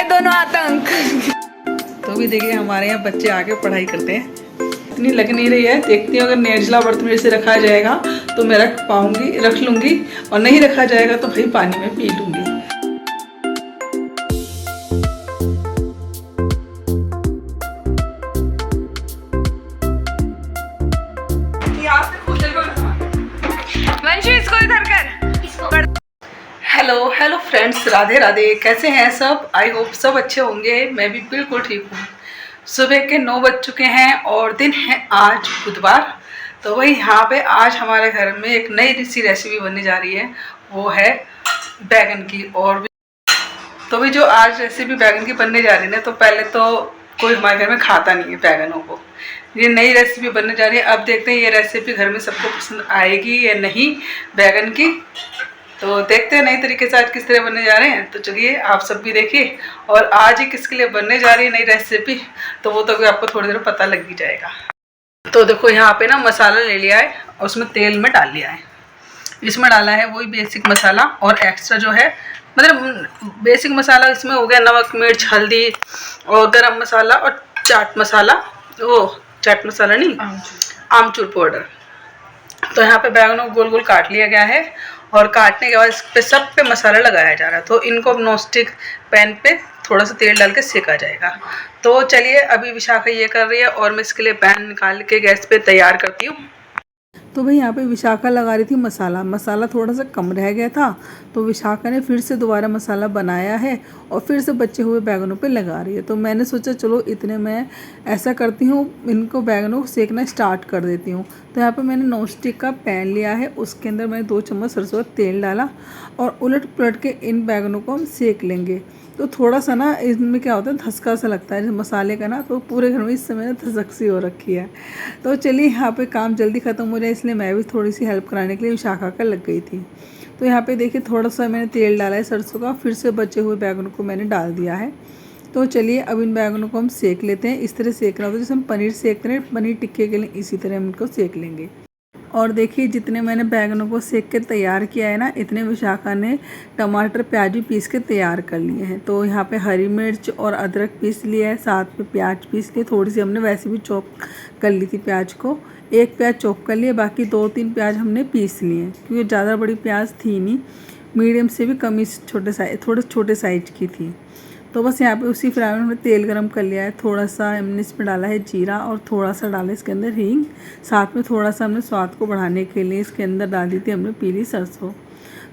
गए दोनों आतंक। तो भी देखिए हमारे यहाँ बच्चे आके पढ़ाई करते हैं। इतनी लग नहीं रही है, देखती हूँ अगर निर्जला व्रत मेरे से रखा जाएगा तो मैं रख लूँगी, और नहीं रखा जाएगा तो भाई पानी में पी लूँगी। वंशु इसको इधर कर। Hello friends, Radhe Radhe. कैसे हैं सब? आई होप सब अच्छे होंगे। मैं भी बिल्कुल ठीक हूँ। सुबह के 9 बज चुके हैं और दिन है आज बुधवार। तो वही यहाँ पे आज हमारे घर में एक नई सी रेसिपी बनने जा रही है, वो है बैगन की। और तो भी जो आज रेसिपी बैगन की बनने जा रही है ना, तो पहले तो कोई हमारे घर में खाता नहीं है बैगनों को। ये नई रेसिपी बनने जा रही है। अब देखते हैं ये रेसिपी घर में सबको पसंद आएगी या नहीं बैगन की। तो देखते हैं नई तरीके से आज किस तरह बनने जा रहे हैं। तो चलिए आप सब भी देखिए, और आज ही किसके लिए बनने जा रही है नई रेसिपी, तो वो तो भी आपको थोड़ी देर पता लग ही जाएगा। तो देखो यहाँ पे ना मसाला ले लिया है और उसमें तेल में डाल लिया है। इसमें डाला है वही बेसिक मसाला, और एक्स्ट्रा जो है मतलब बेसिक मसाला इसमें हो गया नमक, मिर्च, हल्दी और गरम मसाला और चाट मसाला। वो चाट मसाला नहीं, आमचूर पाउडर। तो यहाँ पे बैगनों को गोल गोल काट लिया गया है, और काटने के बाद इस पे सब पे मसाला लगाया जा रहा है। तो इनको अब नॉनस्टिक पैन पे थोड़ा सा तेल डाल के सेका जाएगा। तो चलिए अभी विशाखा ये कर रही है और मैं इसके लिए पैन निकाल के गैस पे तैयार करती हूँ। तो भाई यहाँ पे विशाखा लगा रही थी मसाला थोड़ा सा कम रह गया था, तो विशाखा ने फिर से दोबारा मसाला बनाया है और फिर से बचे हुए बैगनों पे लगा रही है। तो मैंने सोचा चलो इतने मैं ऐसा करती हूँ, इनको बैगनों को सेकना स्टार्ट कर देती हूँ। तो यहाँ पे मैंने नॉन स्टिक का पैन लिया है, उसके अंदर मैंने 2 चम्मच सरसों का तेल डाला और उलट पुलट के इन बैगनों को हम सेक लेंगे। तो थोड़ा सा ना इसमें क्या होता है, धसका सा लगता है मसाले का ना, तो पूरे घर में इस समय ना धसक सी हो रखी है। तो चलिए यहाँ पे काम जल्दी ख़त्म हो जाए, इसलिए मैं भी थोड़ी सी हेल्प कराने के लिए विशाखा का लग गई थी। तो यहाँ पे देखिए थोड़ा सा मैंने तेल डाला है सरसों का, फिर से बचे हुए बैगनों को मैंने डाल दिया है। तो चलिए अब इन बैगनों को हम सेक लेते हैं। इस तरह सेकना होता है जैसे हम पनीर सेकते हैं, पनीर टिक्के के लिए इसी तरह हम इनको सेक लेंगे। और देखिए जितने मैंने बैगनों को सेक के तैयार किया है ना, इतने विशाखा ने टमाटर प्याज भी पीस के तैयार कर लिए हैं। तो यहाँ पे हरी मिर्च और अदरक पीस लिया है, साथ में प्याज पीस लिए, थोड़ी सी हमने वैसे भी चॉप कर ली थी प्याज को। एक प्याज चॉप कर लिए, बाकी 2-3 प्याज हमने पीस लिए हैं क्योंकि ज़्यादा बड़ी प्याज थी नहीं, मीडियम से भी कम ही थोड़े छोटे साइज की थी। तो बस यहाँ पे उसी फ्राई में हमने तेल गरम कर लिया है। थोड़ा सा हमने इसमें डाला है जीरा और थोड़ा सा डाला इसके अंदर हींग। साथ में थोड़ा सा हमने स्वाद को बढ़ाने के लिए इसके अंदर डाल दी थी हमने पीली सरसों।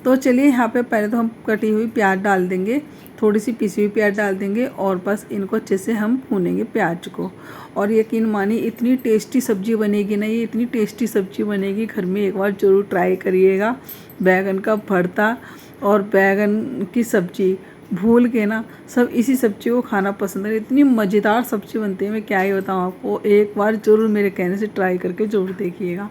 तो चलिए यहाँ पे पहले तो हम कटी हुई प्याज डाल देंगे, थोड़ी सी पिसी हुई प्याज डाल देंगे और बस इनको अच्छे से हम भूनेंगे प्याज को। और यकीन मानिए इतनी टेस्टी सब्ज़ी बनेगी ना, ये इतनी टेस्टी सब्ज़ी बनेगी, घर में एक बार ज़रूर ट्राई करिएगा। बैगन का भरता और बैगन की सब्ज़ी भूल के ना सब इसी सब्ज़ी को खाना पसंद है। इतनी मज़ेदार सब्ज़ी बनती है, मैं क्या ही बताऊँ आपको। एक बार ज़रूर मेरे कहने से ट्राई करके ज़रूर देखिएगा।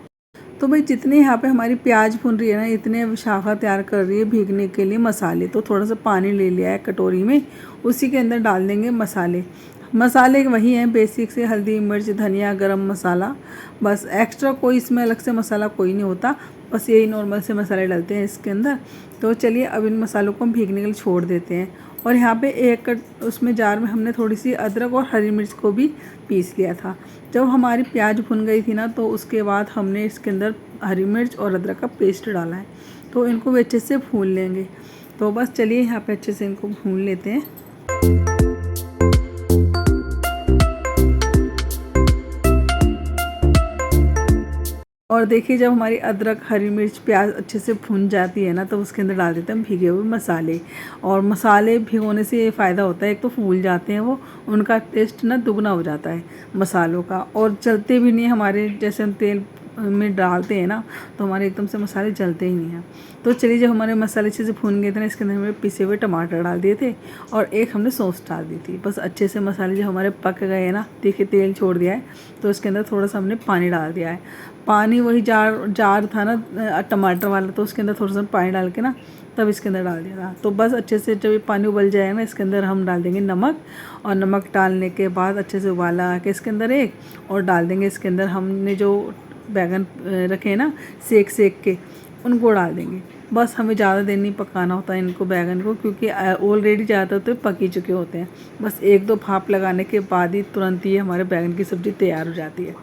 तो भाई जितने यहाँ पे हमारी प्याज भुन रही है ना, इतने विशाखा तैयार कर रही है भीगने के लिए मसाले। तो थोड़ा सा पानी ले लिया है कटोरी में, उसी के अंदर डाल देंगे मसाले वही हैं बेसिक से, हल्दी, मिर्च, धनिया, गरम मसाला। बस एक्स्ट्रा कोई इसमें अलग से मसाला कोई नहीं होता, बस यही नॉर्मल से मसाले डालते हैं इसके अंदर। तो चलिए अब इन मसालों को हम भीगने के लिए छोड़ देते हैं। और यहाँ पे एक उसमें जार में हमने थोड़ी सी अदरक और हरी मिर्च को भी पीस लिया था। जब हमारी प्याज भुन गई थी ना, तो उसके बाद हमने इसके अंदर हरी मिर्च और अदरक का पेस्ट डाला है। तो इनको भी अच्छे से भून लेंगे। तो बस चलिए यहाँ पे अच्छे से इनको भून लेते हैं। और देखिए जब हमारी अदरक, हरी मिर्च, प्याज अच्छे से भुन जाती है ना, तो उसके अंदर डाल देते हैं हम भीगे हुए मसाले। और मसाले भिगोने से ये फ़ायदा होता है, एक तो फूल जाते हैं वो, उनका टेस्ट ना दुगना हो जाता है मसालों का, और जलते भी नहीं हमारे। जैसे हम तेल में डालते हैं ना, तो हमारे एकदम से मसाले जलते ही नहीं हैं। तो चलिए जब हमारे मसाले अच्छे से भून गए थे ना, इसके अंदर हमने पिसे हुए टमाटर डाल दिए थे और एक हमने सॉस डाल दी थी। बस अच्छे से मसाले जो हमारे पक गए हैं ना, देखिए तेल छोड़ दिया है, तो इसके अंदर थोड़ा सा हमने पानी डाल दिया है। पानी वही जार था ना टमाटर वाला, तो उसके अंदर थोड़ा सा पानी डाल के ना तब इसके अंदर डाल दिया था। तो बस अच्छे से जब ये पानी उबल जाएगा ना, इसके अंदर हम डाल देंगे नमक। और नमक डालने के बाद अच्छे से उबाला के इसके अंदर और डाल देंगे इसके अंदर हमने जो बैगन रखे हैं ना सेक के, उनको डाल देंगे। बस हमें ज़्यादा देर नहीं पकाना होता है इनको, बैगन को, क्योंकि ऑलरेडी ज़्यादातर तो पक ही चुके होते हैं। बस 1-2 भाप लगाने के बाद ही तुरंत ही हमारे बैगन की सब्ज़ी तैयार हो जाती है।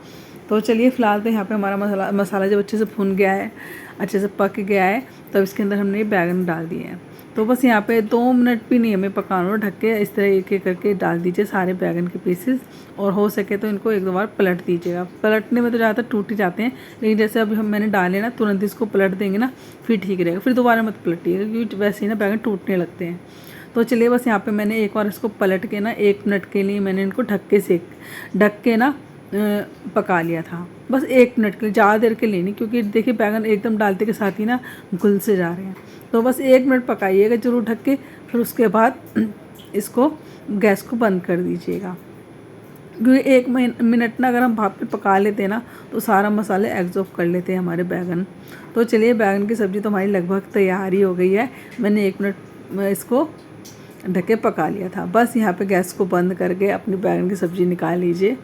तो चलिए फ़िलहाल तो यहाँ पे हमारा मसाला जब अच्छे से भुन गया है, अच्छे से पक गया है, तब इसके अंदर हमने ये बैगन डाल दिए हैं। तो बस यहाँ पे 2 मिनट भी नहीं हमें पकाना, ढक के इस तरह एक एक करके डाल दीजिए सारे बैगन के पीसेस, और हो सके तो इनको 1-2 बार पलट दीजिएगा। पलटने में तो ज़्यादातर टूट ही जाते हैं, लेकिन जैसे अभी मैंने डाले ना, तुरंत इसको पलट देंगे ना, फिर ठीक रहेगा। फिर दोबारा मत पलटिएगा, क्योंकि वैसे ही ना बैगन टूटने लगते हैं। तो चलिए बस यहाँ पे मैंने एक बार इसको पलट के ना 1 मिनट के लिए मैंने इनको ढक के ना पका लिया था। बस 1 मिनट के लिए, ज़्यादा देर के लिए नहीं, क्योंकि देखिए बैगन एकदम डालते के साथ ही ना घुल से जा रहे हैं। तो बस 1 मिनट पकाइएगा ज़रूर ढक के, फिर उसके बाद इसको गैस को बंद कर दीजिएगा। क्योंकि 1 मिनट ना अगर हम भाप पे पका लेते हैं ना, तो सारा मसाले एब्जॉर्ब कर लेते हैं हमारे बैगन। तो चलिए बैगन की सब्ज़ी तो हमारी लगभग तैयार ही हो गई है। मैंने 1 मिनट इसको ढक के पका लिया था। बस यहाँ पे गैस को बंद करके अपनी बैगन की सब्ज़ी निकाल लीजिए,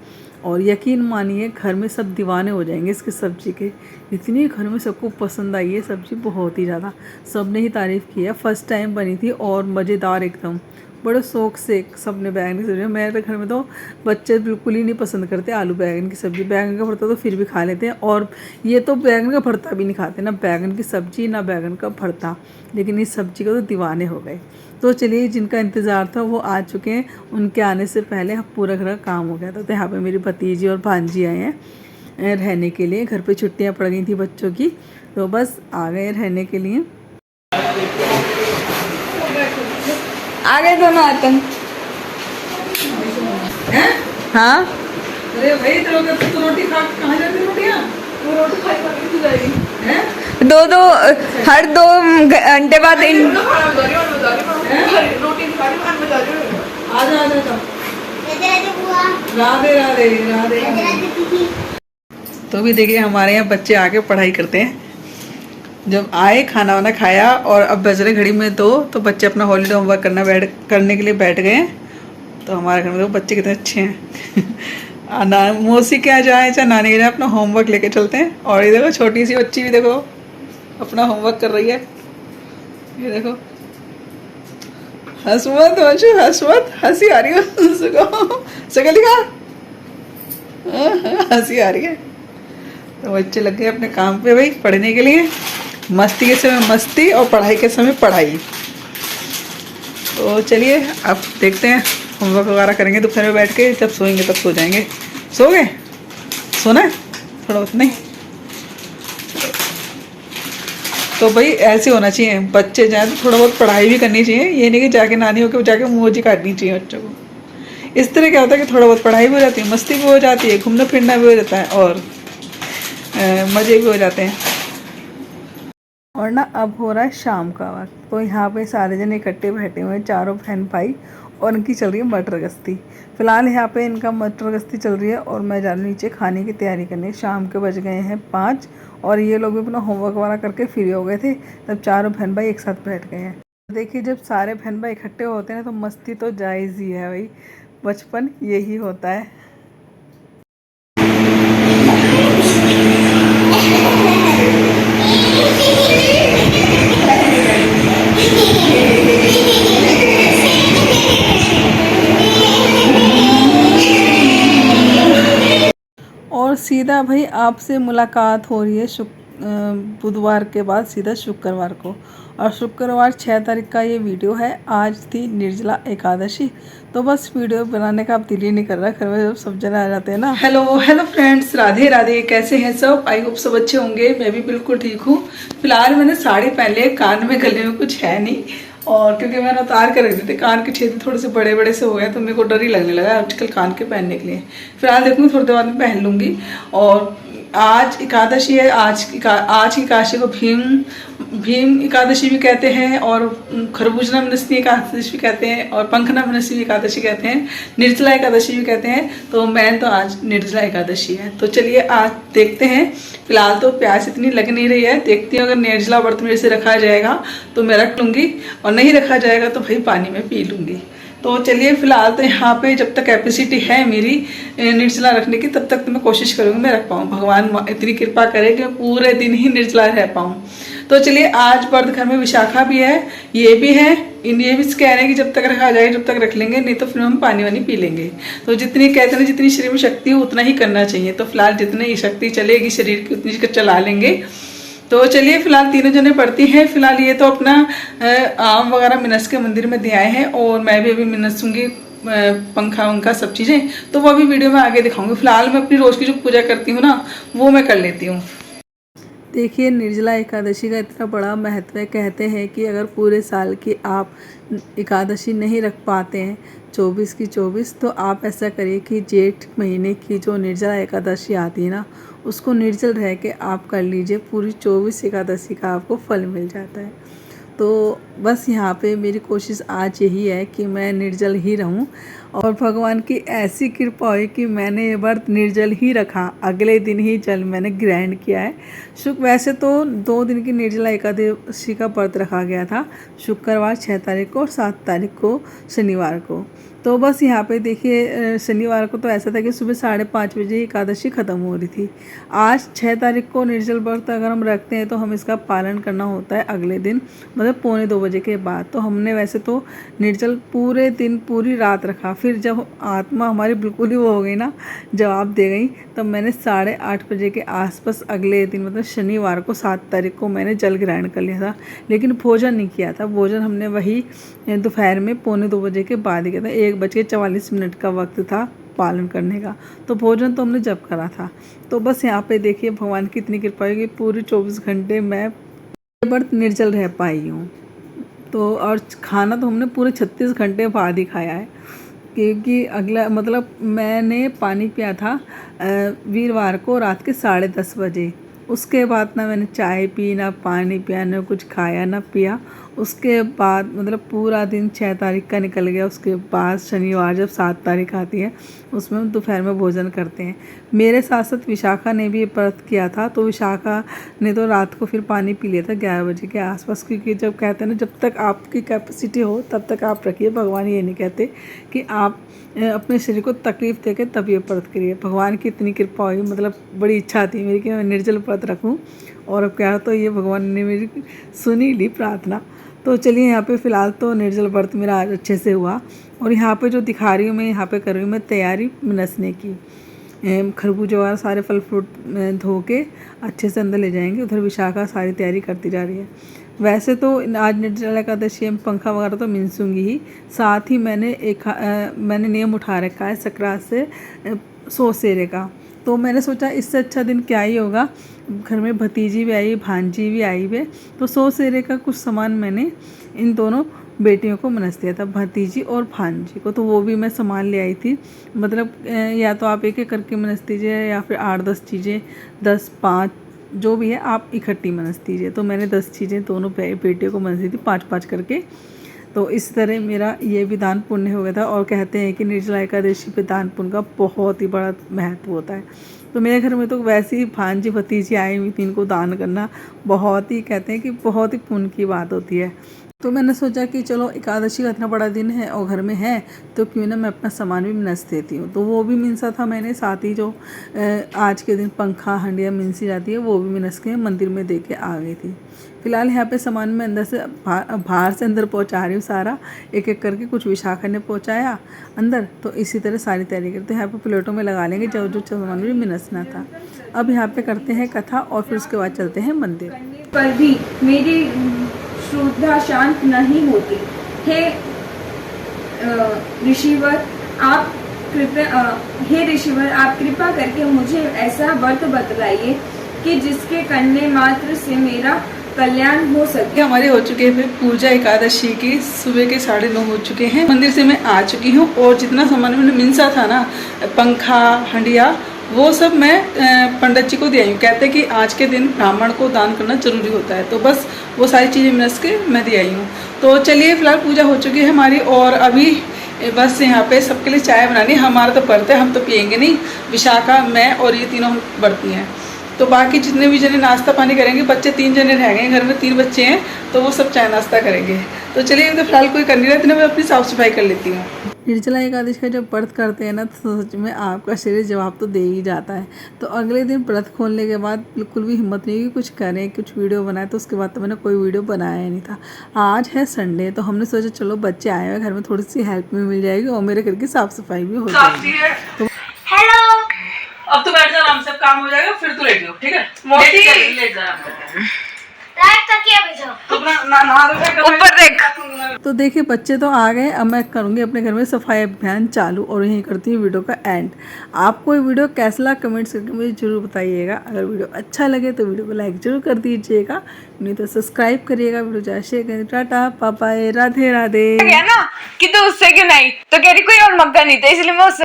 और यकीन मानिए घर में सब दीवाने हो जाएंगे इसकी सब्ज़ी के। इतनी घर में सबको पसंद आई है सब्ज़ी, बहुत ही ज़्यादा। सब ने ही तारीफ़ की है। फ़र्स्ट टाइम बनी थी और मज़ेदार एकदम, बड़े शौक़ से सब ने बैगन की सब्ज़ी। मेरे घर में तो बच्चे बिल्कुल ही नहीं पसंद करते आलू बैगन की सब्ज़ी। बैगन का भरता तो फिर भी खा लेते हैं, और ये तो बैगन का भरता भी नहीं खाते, ना बैगन की सब्ज़ी ना बैगन का भरता, लेकिन इस सब्ज़ी को तो दीवाने हो गए। तो चलिए जिनका इंतज़ार था वो आ चुके हैं, उनके आने से पहले पूरा घर का काम हो गया था। तो यहाँ पे मेरी भतीजी और भांजी आए हैं रहने के लिए। घर पे छुट्टियाँ पड़ गई थी बच्चों की, तो बस आ गए रहने के लिए। आ गए दोनों आतंक। हाँ अरे भाई तो रोटी खा कहाँ जाती रोटियाँ? वो रोटी खाई खाई जाएगी हैं? दो हर 2 घंटे बाद राधे राधे राधे। तो भी देखिए हमारे यहाँ बच्चे आके पढ़ाई करते हैं। जब आए खाना वाना खाया, और अब बजरे घड़ी में तो बच्चे अपना हॉलीडे होमवर्क करने के लिए बैठ गए हैं। तो हमारे घर में तो बच्चे कितने अच्छे हैं। मौसी के यहाँ जाए चाहे नानी के यहाँ अपना होमवर्क लेके चलते हैं। और ये देखो छोटी सी बच्ची भी देखो अपना होमवर्क कर रही है। ये देखो, हंस मत हंसी आ रही है सकल दिखा, हंसी आ रही है। तो बच्चे लग गए अपने काम पे भाई, पढ़ने के लिए। मस्ती के समय मस्ती और पढ़ाई के समय पढ़ाई। तो चलिए अब देखते हैं, होमवर्क वगैरह करेंगे दोपहर में बैठ के, जब सोएंगे तब सो जाएंगे। सो गए? सोना है थोड़ा बहुत? नहीं तो भाई ऐसे होना चाहिए, बच्चे जाए तो थोड़ा बहुत पढ़ाई भी करनी चाहिए। ये नहीं कि जाके नानी होकर जाके मौजी काटनी चाहिए बच्चों को। इस तरह क्या होता है कि थोड़ा बहुत पढ़ाई भी हो जाती है, मस्ती भी हो जाती है, घूमना फिरना भी हो जाता है, और मज़े भी हो जाते हैं। और ना अब हो रहा है शाम का वक्त। तो यहाँ पे सारे जने इकट्ठे बैठे हुए हैं, चारों बहन भाई, और इनकी चल रही है मटर गश्ती। फ़िलहाल यहाँ पे इनका मटर गश्ती चल रही है, और मैं जा रही हूँ नीचे खाने की तैयारी करने। शाम के बज गए हैं 5, और ये लोग भी अपना होमवर्क वगैरह करके फ्री हो गए थे, तब चारों बहन भाई एक साथ बैठ गए हैं। देखिए जब सारे बहन भाई इकट्ठे होते हैं तो मस्ती तो जायज़ ही है भाई, बचपन यही होता है। और सीधा भाई आपसे मुलाकात हो रही है बुधवार के बाद सीधा शुक्रवार को, और शुक्रवार 6 तारीख का ये वीडियो है। आज थी निर्जला एकादशी, तो बस वीडियो बनाने का अब दिल ही नहीं कर रहा, घर में जब सब जने आ जाते हैं ना। Hello friends, Radhe Radhe. कैसे हैं सब? आई होप सब अच्छे होंगे। मैं भी बिल्कुल ठीक हूँ। फिलहाल मैंने साड़ी पहन ली, कान में गले में कुछ है नहीं, और क्योंकि मैंने उतार कर रख दी थी, कान के छेद थोड़े से बड़े बड़े से हो गए, तो मेरे को डर ही लगने लगा आजकल कान के पहनने के लिए। फिलहाल देखूँगी थोड़ी देर बाद में पहन लूँगी। और आज एकादशी है, आज की एकादशी को भीम एकादशी भी कहते हैं, और खरबूजना मनस्वी एकादशी भी कहते हैं, और पंखना मनस्वी एकादशी कहते हैं, निर्जला एकादशी भी कहते हैं। तो मैं तो आज निर्जला एकादशी है। तो चलिए आज देखते हैं। फिलहाल तो प्यास इतनी लग नहीं रही है, देखती हूँ अगर निर्जला व्रत मेरे से रखा जाएगा तो मैं रख लूँगी, और नहीं रखा जाएगा तो भाई पानी में पी लूँगी। तो चलिए फिलहाल तो यहाँ पे जब तक कैपेसिटी है मेरी निर्जला रखने की, तब तक तो मैं कोशिश करूँगी मैं रख पाऊँ। भगवान इतनी कृपा करे कि मैं पूरे दिन ही निर्जला रह पाऊँ। तो चलिए आज व्रत घर में विशाखा भी है, ये भी है, ये भी कह रहे हैं कि जब तक रखा जाए जब तक रख लेंगे, नहीं तो फिर हम पानी वानी पी लेंगे। तो जितनी कहते हैं जितनी शरीर में शक्ति हो उतना ही करना चाहिए। तो फिलहाल जितनी शक्ति चलेगी शरीर की उतनी चला लेंगे। तो चलिए फिलहाल तीनों जने पढ़ती हैं। फिलहाल ये तो अपना आम वगैरह मिनस के मंदिर में दे आए हैं और मैं भी अभी मिनसूंगी पंखा वंखा सब चीज़ें, तो वो भी वीडियो में आगे दिखाऊंगी। फिलहाल मैं अपनी रोज़ की जो पूजा करती हूँ ना वो मैं कर लेती हूँ। देखिए निर्जला एकादशी का इतना बड़ा महत्व है। कहते हैं कि अगर पूरे साल की आप एकादशी नहीं रख पाते हैं 24 की 24, तो आप ऐसा करिए कि जेठ महीने की जो निर्जला एकादशी आती है ना उसको निर्जल रह के आप कर लीजिए, पूरी 24 एकादशी का आपको फल मिल जाता है। तो बस यहाँ पे मेरी कोशिश आज यही है कि मैं निर्जल ही रहूँ और भगवान की ऐसी कृपा हुई कि मैंने ये व्रत निर्जल ही रखा। अगले दिन ही जल मैंने ग्रहण किया है। वैसे तो 2 दिन की निर्जला एकादशी का व्रत रखा गया था, शुक्रवार 6 तारीख को और 7 तारीख को शनिवार को। तो बस यहाँ पे देखिए शनिवार को तो ऐसा था कि सुबह 5:30 बजे एकादशी ख़त्म हो रही थी। आज 6 तारीख को निर्जल व्रत अगर हम रखते हैं तो हम इसका पालन करना होता है अगले दिन, मतलब 1:45 बजे के बाद। तो हमने वैसे तो निर्जल पूरे दिन पूरी रात रखा। फिर जब आत्मा हमारी बिल्कुल ही वो हो गई ना, जवाब दे गई, तब मैंने 8:30 बजे के आसपास अगले दिन मतलब शनिवार को 7 तारीख को मैंने जल ग्रहण कर लिया था। लेकिन भोजन नहीं किया था। भोजन हमने वही दोपहर में 1:45 बजे के बाद ही किया था। 1:44 का वक्त था पालन करने का। तो भोजन तो हमने जब करा था। तो बस यहाँ पे देखिए भगवान की इतनी कृपा है कि पूरे 24 घंटे मैं व्रत निर्जल रह पाई हूँ। तो और खाना तो हमने पूरे 36 घंटे बाद ही खाया है, क्योंकि अगला मतलब मैंने पानी पिया था वीरवार को रात के 10:30 बजे। उसके बाद ना मैंने चाय पी, ना पानी पिया, ना कुछ खाया ना पिया। उसके बाद मतलब पूरा दिन 6 तारीख का निकल गया। उसके बाद शनिवार जब 7 तारीख आती है उसमें हम दोपहर में भोजन करते हैं। मेरे साथ साथ विशाखा ने भी व्रत किया था। तो विशाखा ने तो रात को फिर पानी पी लिया था 11 बजे के आसपास, क्योंकि जब कहते हैं ना जब तक आपकी कैपेसिटी हो तब तक आप रखिए। भगवान ये नहीं कहते कि आप अपने शरीर को तकलीफ़ देके तब ये व्रत करिए। भगवान की इतनी कृपा हुई, मतलब बड़ी इच्छा थी मेरी कि मैं निर्जल व्रत रखूँ, और अब क्या तो ये भगवान ने मेरी सुनी ली प्रार्थना। तो चलिए यहाँ पे फ़िलहाल तो निर्जल व्रत मेरा आज अच्छे से हुआ। और यहाँ पे जो दिखा रही हूँ मैं, यहाँ पे कर रही हूँ मैं तैयारी मिनसने की। खरबूजे वगैरह सारे फल फ्रूट धो के अच्छे से अंदर ले जाएंगे। उधर विशाखा सारी तैयारी करती जा रही है। वैसे तो आज निर्जला एकादशी में पंखा वगैरह तो मिनसूंगी ही, साथ ही मैंने नियम उठा रखा है सकरात से 100 सेरे का। तो मैंने सोचा इससे अच्छा दिन क्या ही होगा। घर में भतीजी भी आई, भांजी भी आई हुए, तो 100 सेरे का कुछ सामान मैंने इन दोनों बेटियों को मनस दिया था, भतीजी और भांजी को। तो वो भी मैं सामान ले आई थी। मतलब या तो आप एक एक करके मनस दीजिए या फिर 8-10 चीज़ें, 10-5 जो भी है आप इकट्ठी मनस दीजिए। तो मैंने 10 चीज़ें दोनों बेटियों को मनस दी थी 5-5 करके। तो इस तरह मेरा ये भी दान पुण्य हो गया था। और कहते हैं कि निर्जला एकादशी पे दान पुण्य का बहुत ही बड़ा महत्व होता है। तो मेरे घर में तो वैसे ही भांजी भतीजी आई हुई थी, इनको दान करना बहुत ही कहते हैं कि बहुत ही पुण्य की बात होती है। तो मैंने सोचा कि चलो एकादशी का इतना बड़ा दिन है और घर में है तो क्यों ना मैं अपना सामान भी मिनस देती हूँ। तो वो भी मिनसा था मैंने, साथ ही जो आज के दिन पंखा हंडिया मिनसी जाती है वो भी मिनस के मंदिर में दे के आ गई थी। फिलहाल यहाँ पे सामान मैं अंदर से बाहर से अंदर पहुँचा रही हूँ सारा, एक एक करके। कुछ विशाखा ने पहुँचाया अंदर, तो इसी तरह सारी तैयारी करते हैं। यहाँ पे प्लेटों में लगा लेंगे जो जो सामान भी मिनसना था। अब यहाँ पे करते हैं कथा और फिर उसके बाद चलते हैं मंदिर। पर भी मेरी श्रद्धा शांत नहीं होती। हे ऋषिवर आप कृपा करके मुझे ऐसा व्रत बतलाइए कि जिसके करने मात्र से मेरा कल्याण हो सके। हमारे हो चुके हैं पूजा एकादशी की, सुबह के 9:30 हो चुके हैं। मंदिर से मैं आ चुकी हूँ और जितना सामान मैंने मिनसा था ना, पंखा हंडिया, वो सब मैं पंडित जी को दे आई हूँ। कहते हैं कि आज के दिन ब्राह्मण को दान करना जरूरी होता है। तो बस वो सारी चीज़ें मिनस के मैं दे आई हूँ। तो चलिए फिलहाल पूजा हो चुकी है हमारी और अभी बस यहाँ पे सबके लिए चाय बनानी। हमारा तो व्रत है, हम तो पियेंगे नहीं। विशाखा, मैं और ये तीनों व्रती हैं। तो बाकी जितने भी जने नाश्ता पानी करेंगे, बच्चे 3 जने रह गए, घर में 3 बच्चे हैं, तो वो सब चाय नाश्ता करेंगे। तो चलिए तो फिलहाल कोई कर नहीं रहा, इतने मैं अपनी साफ़ सफाई कर लेती हूँ। निर्जला एकादशी का जब व्रत करते हैं ना तो सच में आपका शरीर जवाब तो दे ही जाता है। तो अगले दिन व्रत खोलने के बाद बिल्कुल भी हिम्मत नहीं हुई कि कुछ करें, कुछ वीडियो बनाए। तो उसके बाद तो मैंने कोई वीडियो बनाया ही नहीं था। आज है संडे, तो हमने सोचा चलो बच्चे आए हुए घर में, थोड़ी सी हेल्प भी मिल जाएगी और मेरे घर की साफ सफाई भी हो जाएगी। तो हेलो, अब तो बैठ जा, आराम से काम हो जाएगा, फिर तो लेट जाओ, ठीक है? लेट जा लाइट तकिया भेजो। तो अपना ऊपर देख। तो देखिए बच्चे तो आ गए, अब मैं करूँगी अपने घर में सफाई अभियान चालू और यहीं करती हूँ वीडियो का एंड। आपको ये वीडियो कैसा लगा कमेंट्स करके मुझे जरूर बताइएगा। अगर वीडियो अच्छा लगे तो वीडियो को लाइक जरूर कर दीजिएगा, नहीं तो सब्सक्राइब करिएगा। वीडियो ज़्यादा शेयर करें। Tata bye bye, Radhe Radhe. ना कि तो उससे क्यों नहीं, तो कह रही कोई और मग्गा नहीं था इसलिए मैं उससे